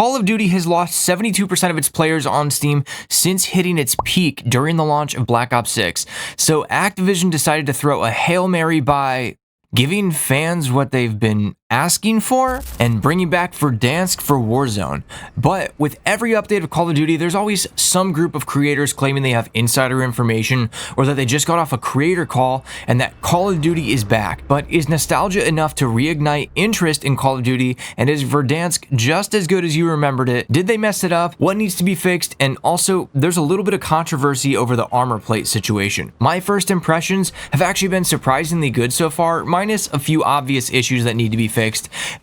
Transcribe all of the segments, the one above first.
Call of Duty has lost 72% of its players on Steam since hitting its peak during the launch of Black Ops 6. So Activision decided to throw a Hail Mary by giving fans what they've been asking for and bringing back Verdansk for Warzone. But with every update of Call of Duty, there's always some group of creators claiming they have insider information or that they just got off a creator call and that Call of Duty is back. But is nostalgia enough to reignite interest in Call of Duty? And is Verdansk just as good as you remembered it? Did they mess it up? What needs to be fixed? And also, there's a little bit of controversy over the armor plate situation. My first impressions have actually been surprisingly good so far, minus a few obvious issues that need to be fixed.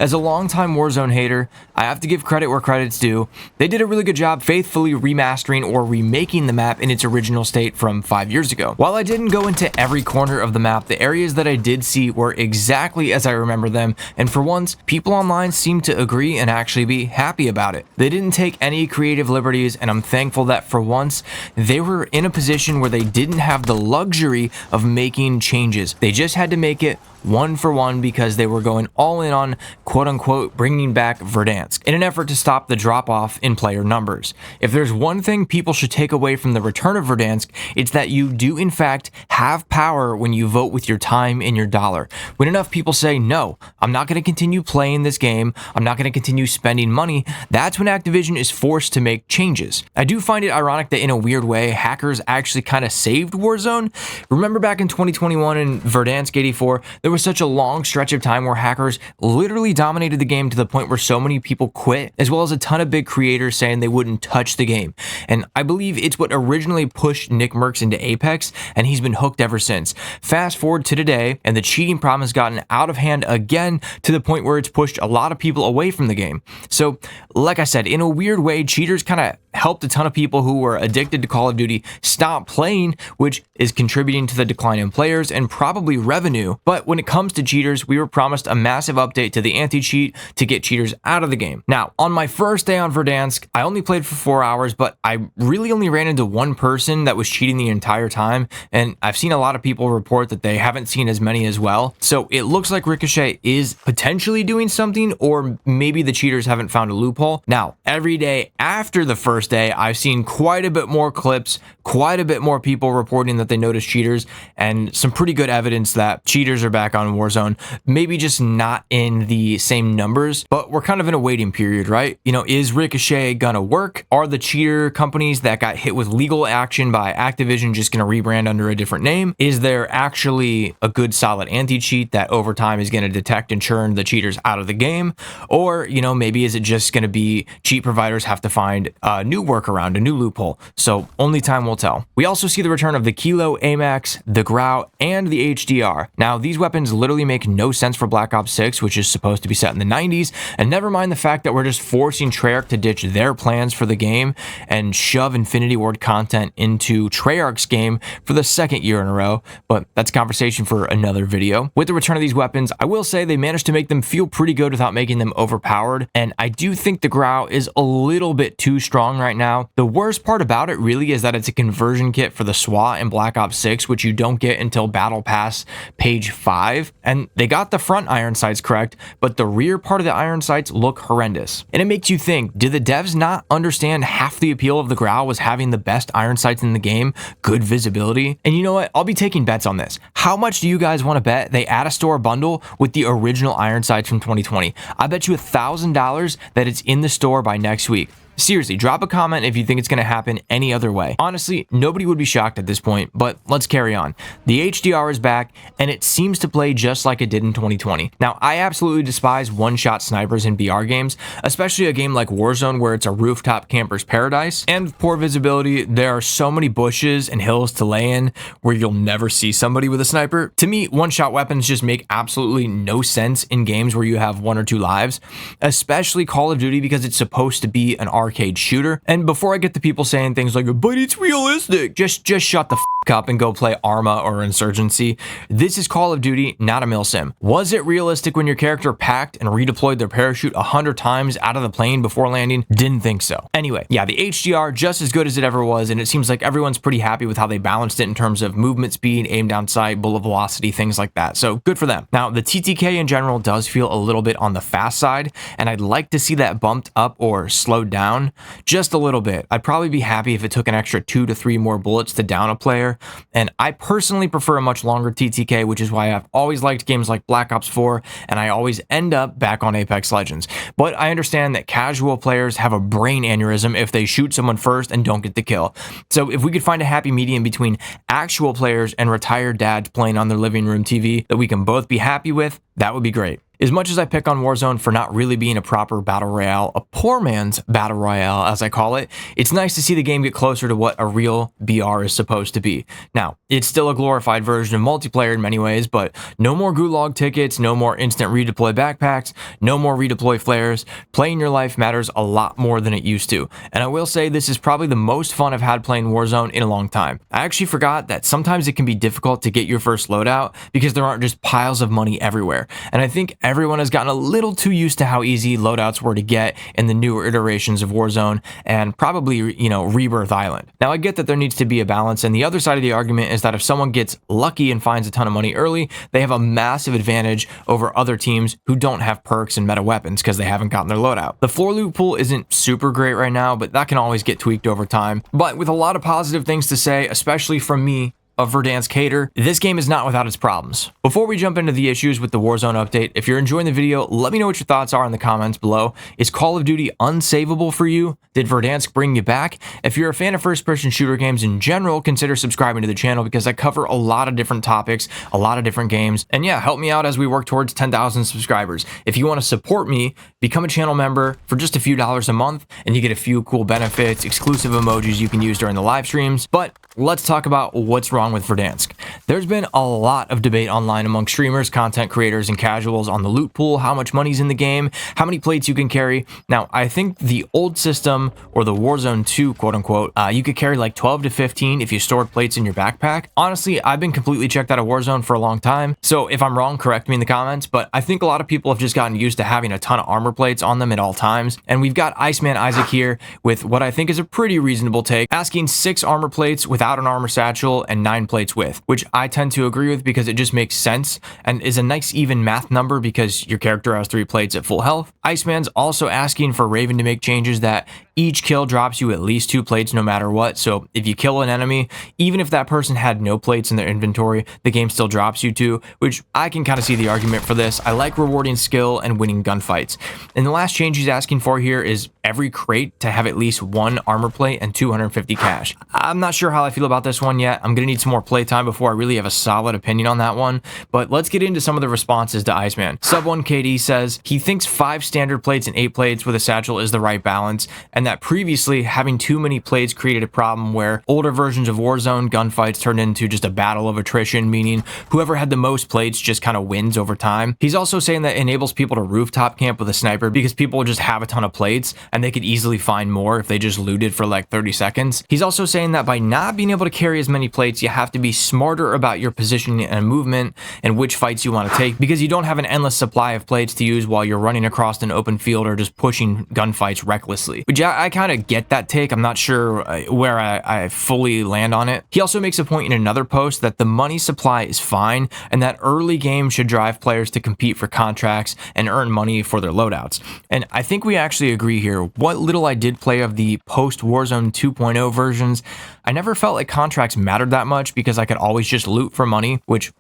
As a longtime Warzone hater, I have to give credit where credit's due. They did a really good job faithfully remastering or remaking the map in its original state from 5 years ago. While I didn't go into every corner of the map, the areas that I did see were exactly as I remember them, and for once, people online seemed to agree and actually be happy about it. They didn't take any creative liberties, and I'm thankful that for once, they were in a position where they didn't have the luxury of making changes. They just had to make it one for one because they were going all in on quote-unquote bringing back Verdansk in an effort to stop the drop-off in player numbers. If there's one thing people should take away from the return of Verdansk, it's that you do in fact have power when you vote with your time and your dollar. When enough people say, no, I'm not going to continue playing this game, I'm not going to continue spending money, that's when Activision is forced to make changes. I do find it ironic that in a weird way, hackers actually kind of saved Warzone. Remember back in 2021 in Verdansk 84, there was such a long stretch of time where hackers literally dominated the game to the point where so many people quit, as well as a ton of big creators saying they wouldn't touch the game. And I believe it's what originally pushed Nick Merckx into Apex, and he's been hooked ever since. Fast forward to today, and the cheating problem has gotten out of hand again to the point where it's pushed a lot of people away from the game. So, like I said, in a weird way, cheaters kind of helped a ton of people who were addicted to Call of Duty stop playing, which is contributing to the decline in players and probably revenue. But when it comes to cheaters, we were promised a massive update to the anti-cheat to get cheaters out of the game. Now, on my first day on Verdansk, I only played for 4 hours, but I really only ran into one person that was cheating the entire time, and I've seen a lot of people report that they haven't seen as many as well. So it looks like Ricochet is potentially doing something, or maybe the cheaters haven't found a loophole. Now, every day after the first day, I've seen quite a bit more clips, quite a bit more people reporting that they noticed cheaters, and some pretty good evidence that cheaters are back on Warzone. Maybe just not in the same numbers, but we're kind of in a waiting period, right? You know, is Ricochet gonna work? Are the cheater companies that got hit with legal action by Activision just gonna rebrand under a different name? Is there actually a good solid anti-cheat that over time is gonna detect and churn the cheaters out of the game? Or, you know, maybe is it just gonna be cheat providers have to find a new workaround, a new loophole? So only time will tell. We also see the return of the Kilo, AMAX, the Grau, and the HDR. Now, these weapons literally make no sense for Black Ops 6, which is supposed to be set in the 90s, and never mind the fact that we're just forcing Treyarch to ditch their plans for the game and shove Infinity Ward content into Treyarch's game for the second year in a row, but that's a conversation for another video. With the return of these weapons, I will say they managed to make them feel pretty good without making them overpowered, and I do think the Grau is a little bit too strong right now. The worst part about it really is that it's a conversion kit for the SWAT in Black Ops 6, which you don't get until Battle Pass page 5, and they got the front iron sights correct, but the rear part of the iron sights look horrendous. And it makes you think, did the devs not understand half the appeal of the Grau was having the best iron sights in the game, good visibility? And you know what? I'll be taking bets on this. How much do you guys want to bet they add a store bundle with the original iron sights from 2020? I bet you $1,000 that it's in the store by next week. Seriously, drop a comment if you think it's going to happen any other way. Honestly, nobody would be shocked at this point, but let's carry on. The HDR is back, and it seems to play just like it did in 2020. Now, I absolutely despise one-shot snipers in BR games, especially a game like Warzone where it's a rooftop camper's paradise. And with poor visibility, there are so many bushes and hills to lay in where you'll never see somebody with a sniper. To me, one-shot weapons just make absolutely no sense in games where you have 1 or 2 lives, especially Call of Duty because it's supposed to be an arcade shooter. And before I get the people saying things like, but it's realistic, just shut the f up and go play Arma or Insurgency. This is Call of Duty, not a milsim. Was it realistic when your character packed and redeployed their parachute 100 times out of the plane before landing? Didn't think so. Anyway, yeah, the HDR just as good as it ever was, and it seems like everyone's pretty happy with how they balanced it in terms of movement speed, aim down sight, bullet velocity, things like that. So good for them. Now, the TTK in general does feel a little bit on the fast side, and I'd like to see that bumped up or slowed down just a little bit. I'd probably be happy if it took an extra 2 to 3 more bullets to down a player. And I personally prefer a much longer TTK, which is why I've always liked games like Black Ops 4, and I always end up back on Apex Legends. But I understand that casual players have a brain aneurysm if they shoot someone first and don't get the kill. So if we could find a happy medium between actual players and retired dads playing on their living room TV that we can both be happy with, that would be great. As much as I pick on Warzone for not really being a proper battle royale, a poor man's battle royale as I call it, it's nice to see the game get closer to what a real BR is supposed to be. Now, it's still a glorified version of multiplayer in many ways, but no more gulag tickets, no more instant redeploy backpacks, no more redeploy flares. Playing your life matters a lot more than it used to. And I will say this is probably the most fun I've had playing Warzone in a long time. I actually forgot that sometimes it can be difficult to get your first loadout because there aren't just piles of money everywhere. And I think everyone has gotten a little too used to how easy loadouts were to get in the newer iterations of Warzone and probably, Rebirth Island. Now, I get that there needs to be a balance, and the other side of the argument is that if someone gets lucky and finds a ton of money early, they have a massive advantage over other teams who don't have perks and meta weapons because they haven't gotten their loadout. The floor loot pool isn't super great right now, but that can always get tweaked over time. But with a lot of positive things to say, especially from me, a Verdansk hater, this game is not without its problems. Before we jump into the issues with the Warzone update, if you're enjoying the video, let me know what your thoughts are in the comments below. Is Call of Duty unsavable for you? Did Verdansk bring you back? If you're a fan of first-person shooter games in general, consider subscribing to the channel because I cover a lot of different topics, a lot of different games, and yeah, help me out as we work towards 10,000 subscribers. If you want to support me, become a channel member for just a few dollars a month, and you get a few cool benefits, exclusive emojis you can use during the live streams. But let's talk about what's wrong with Verdansk. There's been a lot of debate online among streamers, content creators, and casuals on the loot pool, how much money's in the game, how many plates you can carry. Now, I think the old system, or the Warzone 2, quote unquote, you could carry like 12 to 15 if you stored plates in your backpack. Honestly, I've been completely checked out of Warzone for a long time, so if I'm wrong, correct me in the comments, but I think a lot of people have just gotten used to having a ton of armor plates on them at all times. And we've got Iceman Isaac here with what I think is a pretty reasonable take, asking 6 armor plates without an armor satchel and 9 plates with, which I tend to agree with because it just makes sense and is a nice even math number because your character has 3 plates at full health. Iceman's also asking for Raven to make changes that each kill drops you at least 2 plates no matter what. So if you kill an enemy, even if that person had no plates in their inventory, the game still drops you 2, which I can kind of see the argument for this. I like rewarding skill and winning gunfights. And the last change he's asking for here is every crate to have at least 1 armor plate and 250 cash. I'm not sure how I feel about this one yet. I'm gonna need some more playtime before I really have a solid opinion on that one, but let's get into some of the responses to Iceman. Sub1KD says he thinks 5 standard plates and 8 plates with a satchel is the right balance, and that previously having too many plates created a problem where older versions of Warzone gunfights turned into just a battle of attrition, meaning whoever had the most plates just kind of wins over time. He's also saying that enables people to rooftop camp with a sniper because people just have a ton of plates and they could easily find more if they just looted for like 30 seconds. He's also saying that by not being able to carry as many plates, you have to be smarter about your positioning and movement and which fights you want to take because you don't have an endless supply of plates to use while you're running across an open field or just pushing gunfights recklessly. Which I kind of get that take. I'm not sure where I fully land on it. He also makes a point in another post that the money supply is fine and that early game should drive players to compete for contracts and earn money for their loadouts. And I think we actually agree here. What little I did play of the post Warzone 2.0 versions, I never felt like contracts mattered that much because I could always just loot for money, which,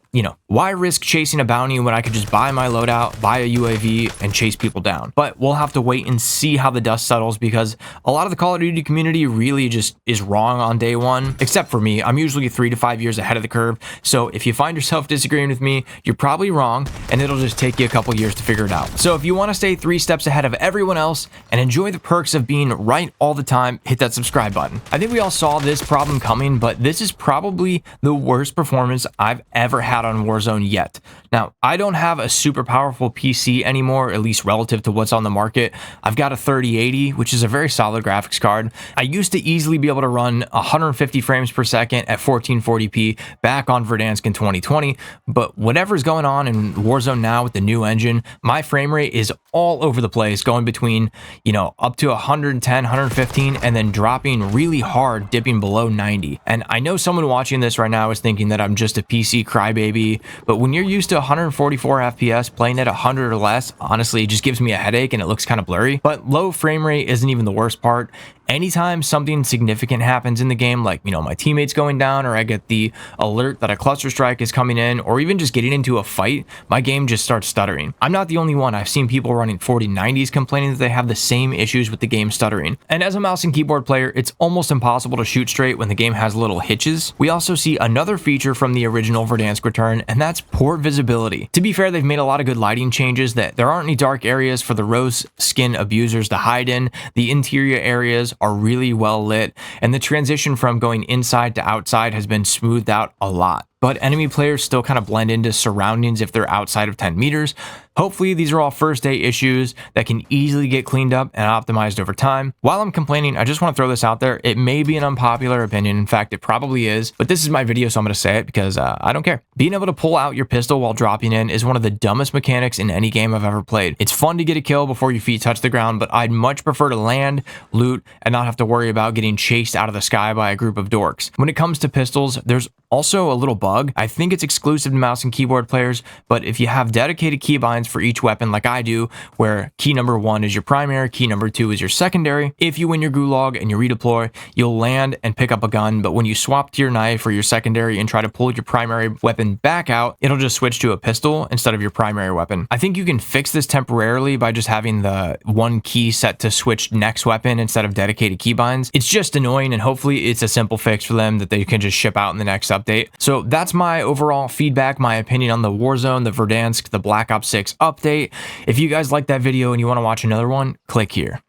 why risk chasing a bounty when I could just buy my loadout, buy a UAV, and chase people down? But we'll have to wait and see how the dust settles because a lot of the Call of Duty community really just is wrong on day one, except for me. I'm usually 3 to 5 years ahead of the curve, so if you find yourself disagreeing with me, you're probably wrong, and it'll just take you a couple years to figure it out. So if you want to stay 3 steps ahead of everyone else and enjoy the perks of being right all the time, hit that subscribe button. I think we all saw this problem coming, but this is probably the worst performance I've ever had had on Warzone yet. Now, I don't have a super powerful PC anymore, at least relative to what's on the market. I've got a 3080, which is a very solid graphics card. I used to easily be able to run 150 frames per second at 1440p back on Verdansk in 2020, but whatever's going on in Warzone now with the new engine, my frame rate is all over the place, going between, up to 110, 115, and then dropping really hard, dipping below 90. And I know someone watching this right now is thinking that I'm just a PC crybaby, but when you're used to 144 FPS playing at 100 or less, honestly, it just gives me a headache and it looks kind of blurry. But low frame rate isn't even the worst part. Anytime something significant happens in the game, like, my teammates going down, or I get the alert that a cluster strike is coming in, or even just getting into a fight, my game just starts stuttering. I'm not the only one. I've seen people running 4090s complaining that they have the same issues with the game stuttering. And as a mouse and keyboard player, it's almost impossible to shoot straight when the game has little hitches. We also see another feature from the original Verdansk return, and that's port visibility. To be fair, they've made a lot of good lighting changes, that there aren't any dark areas for the rose skin abusers to hide in. The interior areas are really well lit, and the transition from going inside to outside has been smoothed out a lot. But enemy players still kind of blend into surroundings if they're outside of 10 meters. Hopefully these are all first day issues that can easily get cleaned up and optimized over time. While I'm complaining, I just want to throw this out there. It may be an unpopular opinion. In fact, it probably is, but this is my video, so I'm going to say it because I don't care. Being able to pull out your pistol while dropping in is one of the dumbest mechanics in any game I've ever played. It's fun to get a kill before your feet touch the ground, but I'd much prefer to land, loot, and not have to worry about getting chased out of the sky by a group of dorks. When it comes to pistols, there's also a little bug. I think it's exclusive to mouse and keyboard players, but if you have dedicated keybinds for each weapon like I do, where key number 1 is your primary, key number 2 is your secondary, if you win your gulag and you redeploy, you'll land and pick up a gun, but when you swap to your knife or your secondary and try to pull your primary weapon back out, it'll just switch to a pistol instead of your primary weapon. I think you can fix this temporarily by just having the one key set to switch next weapon instead of dedicated keybinds. It's just annoying, and hopefully it's a simple fix for them that they can just ship out in the next update. So that's my overall feedback, my opinion on the Warzone, the Verdansk, the Black Ops 6 update. If you guys like that video and you want to watch another one, click here.